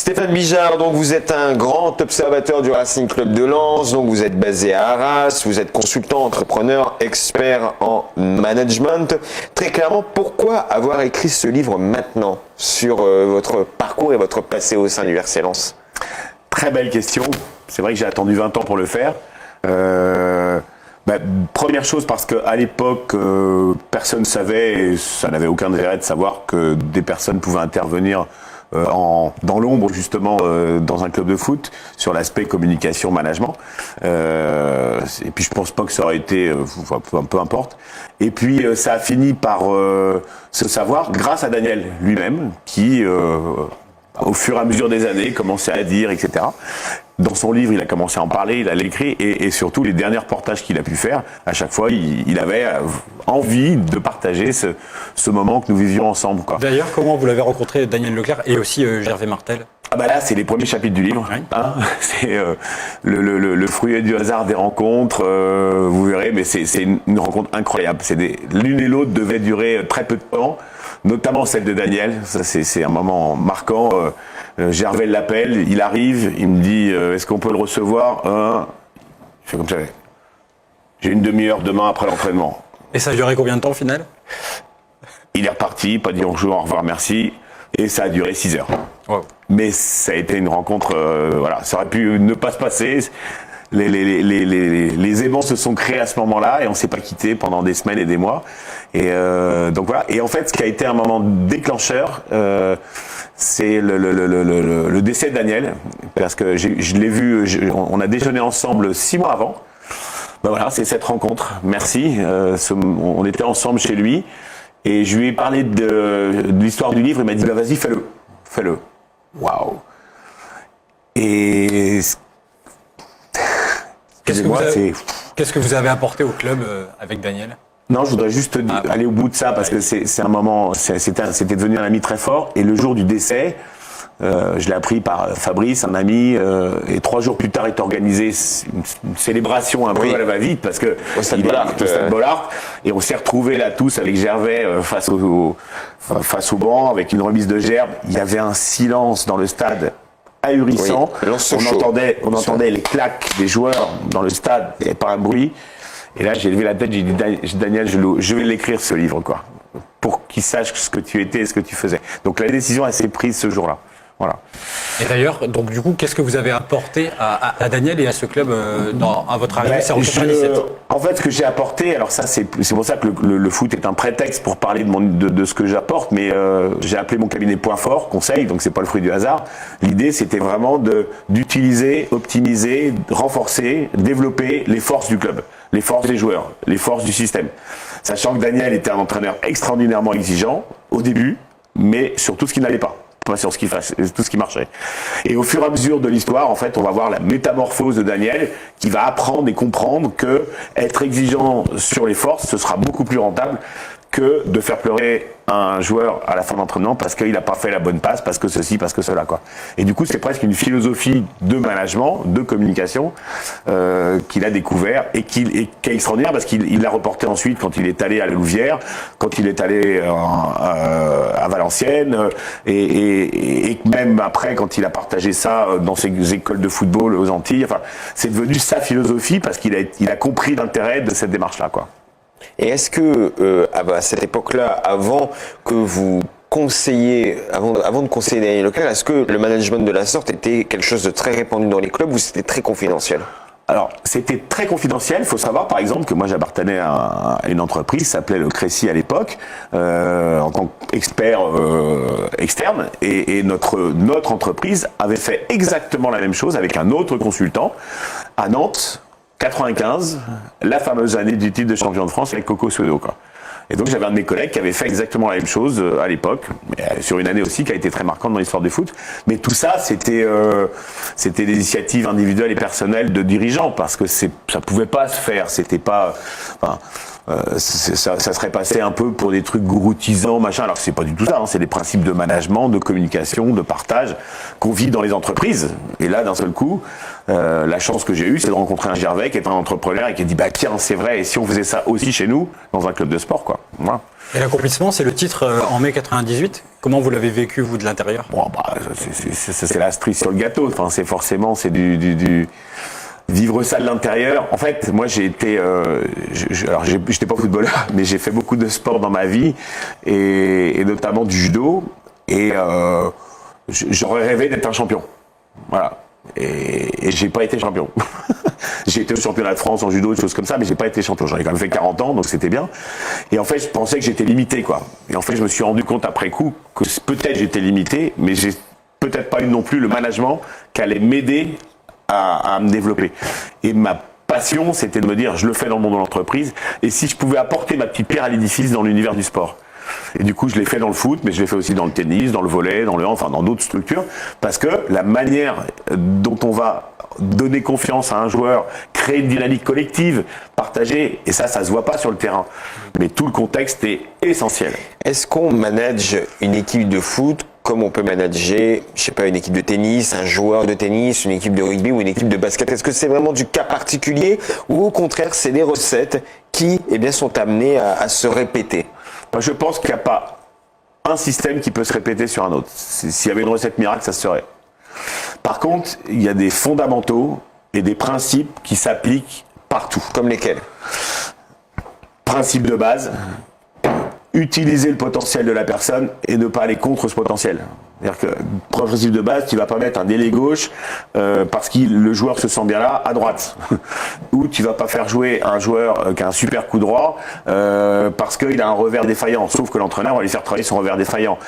Stéphane Bijard, donc vous êtes un grand observateur du Racing Club de Lens, donc vous êtes basé à Arras, vous êtes consultant, entrepreneur, expert en management. Très clairement, pourquoi avoir écrit ce livre maintenant sur votre parcours et votre passé au sein du RC Lens? Très belle question. C'est vrai que j'ai attendu 20 ans pour le faire. Première chose parce qu'à l'époque, personne ne savait, et ça n'avait aucun intérêt de savoir que des personnes pouvaient intervenir dans l'ombre justement dans un club de foot sur l'aspect communication management et puis je pense pas que ça aurait été peu importe, et puis ça a fini par se savoir grâce à Daniel lui-même qui au fur et à mesure des années commençait à dire, etc. Dans son livre, il a commencé à en parler, il a l'écrit, et surtout les derniers reportages qu'il a pu faire, à chaque fois, il avait envie de partager ce moment que nous vivions ensemble, quoi. D'ailleurs, comment vous l'avez rencontré, Daniel Leclerc, et aussi Gervais Martel? Ah bah là, c'est les premiers chapitres du livre. Oui. Hein, c'est le fruit du hasard des rencontres. Vous verrez, mais c'est une rencontre incroyable. L'une et l'autre devaient durer très peu de temps, notamment celle de Daniel. Ça, c'est un moment marquant. Gervais l'appelle, il arrive, il me dit est-ce qu'on peut le recevoir? Je fais comme ça. J'ai une demi-heure demain après l'entraînement. Et ça a duré combien de temps au final? Il est reparti, pas dit bonjour, au revoir, merci. Et ça a duré 6 heures. Wow. Mais ça a été une rencontre, voilà, ça aurait pu ne pas se passer. Les aimants se sont créés à ce moment-là et on s'est pas quitté pendant des semaines et des mois. Et donc voilà. Et en fait, ce qui a été un moment déclencheur, c'est le décès de Daniel, parce que je l'ai vu, on a déjeuné ensemble 6 mois avant. Ben voilà, c'est cette rencontre. Merci. On était ensemble chez lui et je lui ai parlé de l'histoire du livre. Il m'a dit bah vas-y, fais-le. Waouh. Et qu'est-ce que vous avez apporté au club avec Daniel? Non, je voudrais juste aller au bout de ça parce que c'est un moment, c'était devenu un ami très fort. Et le jour du décès, je l'ai appris par Fabrice, un ami, et 3 jours plus tard est organisée une célébration un peu à la va-vite parce que au Stade Bollaert, et on s'est retrouvés là tous avec Gervais face au banc avec une remise de gerbes. Il y avait un silence dans le stade ahurissant. Oui, on entendait les claques des joueurs dans le stade, il n'y avait pas un bruit. Et là, j'ai levé la tête, j'ai dit Daniel, je vais l'écrire ce livre, quoi, pour qu'il sache ce que tu étais et ce que tu faisais. Donc la décision, elle s'est prise ce jour-là. Voilà. Et d'ailleurs, donc du coup, qu'est-ce que vous avez apporté à Daniel et à ce club à votre arrivée? C'est en 97. En fait, ce que j'ai apporté, alors ça, c'est pour ça que le foot est un prétexte pour parler de ce que j'apporte, mais j'ai appelé mon cabinet Point Fort, conseil, donc c'est pas le fruit du hasard. L'idée, c'était vraiment d'utiliser, optimiser, renforcer, développer les forces du club, les forces des joueurs, les forces du système. Sachant que Daniel était un entraîneur extraordinairement exigeant au début, mais sur tout ce qui n'allait pas sur tout ce qui marchait. Et au fur et à mesure de l'histoire, en fait, on va voir la métamorphose de Daniel qui va apprendre et comprendre que être exigeant sur les forces, ce sera beaucoup plus rentable que de faire pleurer un joueur à la fin d'entraînement parce qu'il n'a pas fait la bonne passe, parce que ceci, parce que cela, quoi. Et du coup, c'est presque une philosophie de management, de communication qu'il a découvert et qui est extraordinaire parce qu'il l'a reporté ensuite quand il est allé à la Louvière, quand il est allé à Valenciennes et même après quand il a partagé ça dans ses écoles de football aux Antilles. Enfin, c'est devenu sa philosophie parce qu'il a compris l'intérêt de cette démarche-là, quoi. Et est-ce que, à cette époque-là, avant que vous conseilliez, avant de conseiller Daniel Leclerc, est-ce que le management de la sorte était quelque chose de très répandu dans les clubs ou c'était très confidentiel? Alors, c'était très confidentiel. Il faut savoir, par exemple, que moi, j'appartenais à une entreprise qui s'appelait le Crécy à l'époque, en tant qu'expert externe. Et notre entreprise avait fait exactement la même chose avec un autre consultant à Nantes, 95, la fameuse année du titre de champion de France avec Coco Suedo, quoi. Et donc j'avais un de mes collègues qui avait fait exactement la même chose à l'époque, sur une année aussi qui a été très marquante dans l'histoire du foot. Mais tout ça, c'était des initiatives individuelles et personnelles de dirigeants parce que ça pouvait pas se faire. C'était pas. Enfin, ça serait passé un peu pour des trucs gouroutisants, machin, alors que c'est pas du tout ça, hein, c'est des principes de management, de communication, de partage qu'on vit dans les entreprises. Et là, d'un seul coup, la chance que j'ai eue, c'est de rencontrer un Gervais qui est un entrepreneur et qui a dit, bah tiens, c'est vrai, et si on faisait ça aussi chez nous, dans un club de sport, quoi. Voilà. Et l'accomplissement, c'est le titre en mai 98. Comment vous l'avez vécu, vous, de l'intérieur? Bon, bah, c'est la cerise sur le gâteau, enfin, c'est du vivre ça de l'intérieur. En fait, moi, j'ai été, alors j'étais pas footballeur, mais j'ai fait beaucoup de sport dans ma vie et notamment du judo. Et j'aurais rêvé d'être un champion. Voilà. Et j'ai pas été champion. J'ai été au championnat de France en judo, des choses comme ça, mais j'ai pas été champion. J'en ai quand même fait 40 ans, donc c'était bien. Et en fait, je pensais que j'étais limité, quoi. Et en fait, je me suis rendu compte après coup que peut-être j'étais limité, mais j'ai peut-être pas eu non plus le management qui allait m'aider à me développer. Et ma passion, c'était de me dire, je le fais dans le monde de l'entreprise, et si je pouvais apporter ma petite pierre à l'édifice dans l'univers du sport. Et du coup, je l'ai fait dans le foot, mais je l'ai fait aussi dans le tennis, dans le volley, enfin dans d'autres structures, parce que la manière dont on va donner confiance à un joueur, créer une dynamique collective, partager, et ça se voit pas sur le terrain. Mais tout le contexte est essentiel. Est-ce qu'on manage une équipe de foot comme on peut manager, je sais pas, une équipe de tennis, un joueur de tennis, une équipe de rugby ou une équipe de basket? Est-ce que c'est vraiment du cas particulier ou au contraire c'est des recettes qui sont amenées à se répéter? Je pense qu'il n'y a pas un système qui peut se répéter sur un autre. S'il y avait une recette miracle, ça se serait. Par contre, il y a des fondamentaux et des principes qui s'appliquent partout. Comme lesquels? Principe de base, utiliser le potentiel de la personne et ne pas aller contre ce potentiel. C'est-à-dire que, principe de base, tu vas pas mettre un ailier gauche parce que le joueur se sent bien là, à droite. Ou tu vas pas faire jouer un joueur qui a un super coup droit parce qu'il a un revers défaillant. Sauf que l'entraîneur va lui faire travailler son revers défaillant.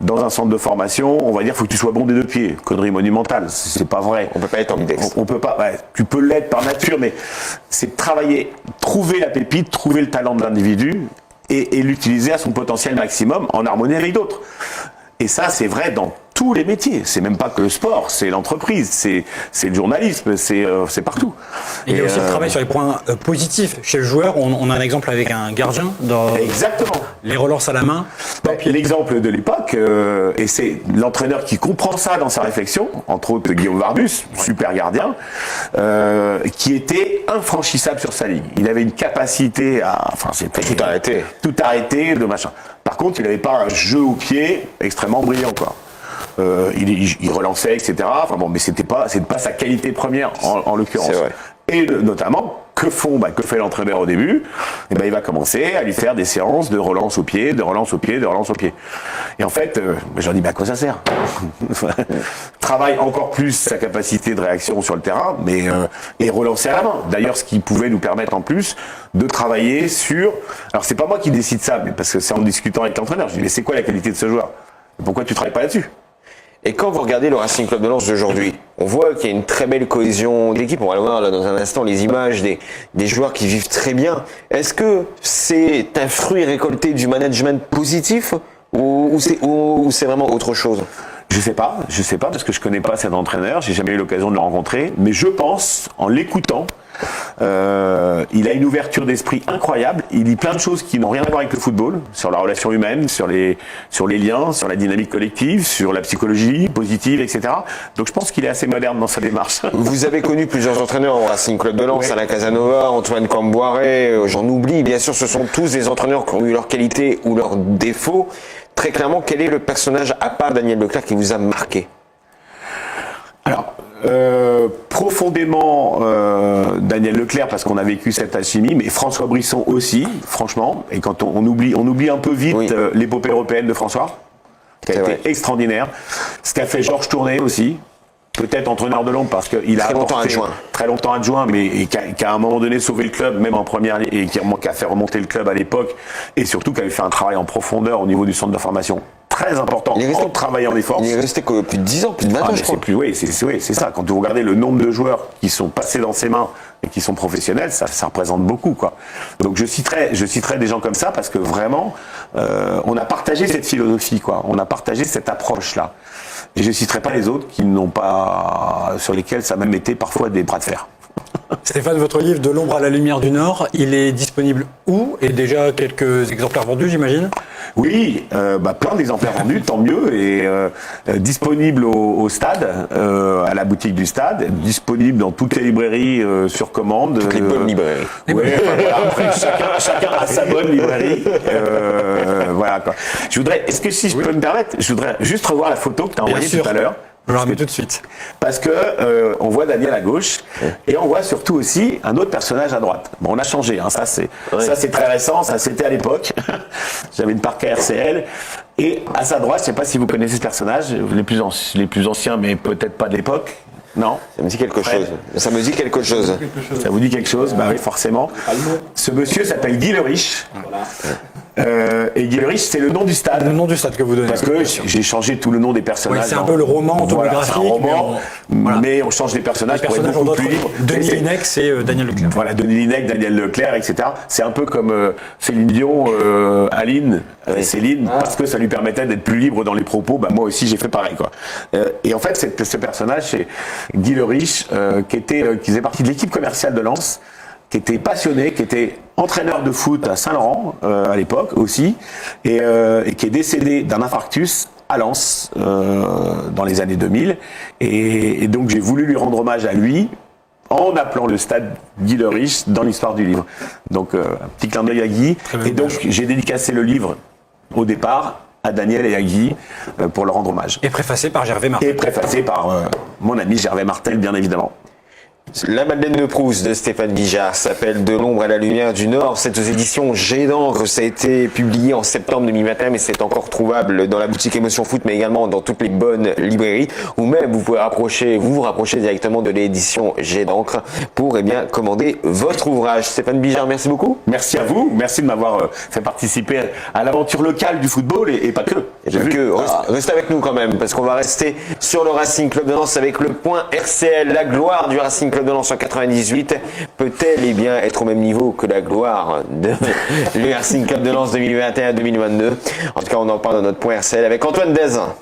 Dans un centre de formation, on va dire faut que tu sois bon des deux pieds. Connerie monumentale, c'est pas vrai. On peut pas être ambidextre. On peut pas. Ouais, tu peux l'être par nature, mais c'est travailler, trouver la pépite, trouver le talent de l'individu et l'utiliser à son potentiel maximum en harmonie avec d'autres. Et ça, c'est vrai dans tous les métiers. C'est même pas que le sport, c'est l'entreprise, c'est le journalisme, c'est partout. Il y a aussi le travail sur les points positifs. Chez le joueur, on a un exemple avec un gardien dans exactement. Les relances à la main. L'exemple de l'époque, et c'est l'entraîneur qui comprend ça dans sa réflexion, entre autres Guillaume Varbus, super gardien, qui était infranchissable sur sa ligne. Il avait une capacité à, c'était tout arrêter, de machin. Par contre, il n'avait pas un jeu au pied extrêmement brillant, quoi. Il relançait, etc. Enfin bon, mais c'est pas sa qualité première en l'occurrence. Et notamment, que fait l'entraîneur au début? Il va commencer à lui faire des séances de relance au pied, de relance au pied, de relance au pied. Et en fait, je leur dis, à quoi ça sert? Travaille encore plus sa capacité de réaction sur le terrain, mais et relancer à la main. D'ailleurs, ce qui pouvait nous permettre en plus de travailler sur. Alors c'est pas moi qui décide ça, mais parce que c'est en discutant avec l'entraîneur. Je dis, mais c'est quoi la qualité de ce joueur? Pourquoi tu travailles pas là-dessus? Et quand vous regardez le Racing Club de Lens d'aujourd'hui, on voit qu'il y a une très belle cohésion d'équipe. On va voir là dans un instant les images des joueurs qui vivent très bien. Est-ce que c'est un fruit récolté du management positif ou c'est vraiment autre chose? Je sais pas parce que je connais pas cet entraîneur, j'ai jamais eu l'occasion de le rencontrer, mais je pense, en l'écoutant, il a une ouverture d'esprit incroyable, il dit plein de choses qui n'ont rien à voir avec le football, sur la relation humaine, sur les liens, sur la dynamique collective, sur la psychologie positive, etc. Donc je pense qu'il est assez moderne dans sa démarche. Vous avez connu plusieurs entraîneurs au Racing Club de Lens, Alain Casanova, Antoine Camboiré, j'en oublie, bien sûr ce sont tous des entraîneurs qui ont eu leurs qualités ou leurs défauts. Très clairement, quel est le personnage à part Daniel Leclerc qui vous a marqué? Alors, profondément Daniel Leclerc parce qu'on a vécu cette alchimie, mais François Brisson aussi, franchement. Et quand on oublie un peu vite l'épopée européenne de François, qui a été extraordinaire. Ce qu'a fait Georges Tourné aussi. Peut-être entraîneur de l'ombre parce qu'il a très longtemps adjoint, mais qui a à un moment donné sauvé le club, même en première ligne, et qui a fait remonter le club à l'époque, et surtout qui avait fait un travail en profondeur au niveau du centre de formation très important, en travaillant des forces. Il est resté plus de 10 ans, plus de 20 ans, je crois. C'est ça. Quand vous regardez le nombre de joueurs qui sont passés dans ses mains et qui sont professionnels, ça représente beaucoup, quoi. Donc je citerai des gens comme ça parce que vraiment, on a partagé cette philosophie, quoi. On a partagé cette approche-là. Et je ne citerai pas les autres sur lesquels ça a même été parfois des bras de fer. Stéphane, votre livre De l'ombre à la lumière du Nord, il est disponible où? Et déjà quelques exemplaires vendus, j'imagine? Oui, plein d'exemplaires vendus, tant mieux, et disponible au stade, à la boutique du stade, disponible dans toutes les librairies sur commande. Toutes les bonnes librairies. Ouais, voilà, après, chacun a sa bonne librairie. Voilà, quoi. Est-ce que si je peux me permettre, je voudrais juste revoir la photo que tu as envoyée tout à l'heure. Je la remets tout de suite. Parce que on voit Daniel à gauche et on voit surtout aussi un autre personnage à droite. Bon, on a changé, hein, ça c'est très récent, ça c'était à l'époque. J'avais une Parker RCL et à sa droite, je sais pas si vous connaissez ce personnage, les plus anciens, mais peut-être pas de l'époque. Non. Ça me dit quelque chose. Ça me dit quelque chose. Ça vous dit quelque chose? Bah oui, forcément. Ce monsieur s'appelle Guy Le Riche. Et Guy Le Riche, c'est le nom du stade. Le nom du stade que vous donnez. Parce que j'ai changé tout le nom des personnages. Oui, c'est un peu le roman autobiographique. Voilà, c'est un roman, mais on change les personnages pour être beaucoup plus libre. Denis Linec, c'est Daniel Leclerc. Voilà, Denis Linec, Daniel Leclerc, etc. C'est un peu comme Céline Dion, Aline, Céline, parce que ça lui permettait d'être plus libre dans les propos. Bah, moi aussi, j'ai fait pareil, quoi. Et en fait, ce personnage, c'est Guy Le Riche, qui faisait partie de l'équipe commerciale de Lens, qui était passionné, qui était entraîneur de foot à Saint-Laurent à l'époque aussi, et qui est décédé d'un infarctus à Lens dans les années 2000. Et donc j'ai voulu lui rendre hommage à lui en appelant le stade Guy Le Riche dans l'histoire du livre. Donc un petit clin d'œil à Guy. Et donc j'ai dédicacé le livre au départ à Daniel et à Guy pour leur rendre hommage. Et préfacé par Gervais Martel. Et préfacé par mon ami Gervais Martel, bien évidemment. La Madeleine de Proust de Stéphane Bijard s'appelle De l'ombre à la lumière du Nord. C'est aux éditions Jet d'encre. Ça a été publié en septembre 2021, mais c'est encore trouvable dans la boutique Émotion Foot, mais également dans toutes les bonnes librairies. Ou même, vous pouvez vous rapprocher directement de l'édition Jet d'encre pour, commander votre ouvrage. Stéphane Bijard, merci beaucoup. Merci à vous. Merci de m'avoir fait participer à l'aventure locale du football et pas que. Restez avec nous quand même, parce qu'on va rester sur le Racing Club de Lens avec le point RCL. La gloire du Racing Club de Lens en 98 peut-elle être au même niveau que la gloire de le Racing Club de Lens 2021-2022? En tout cas, on en parle dans notre point RCL avec Antoine Dezin.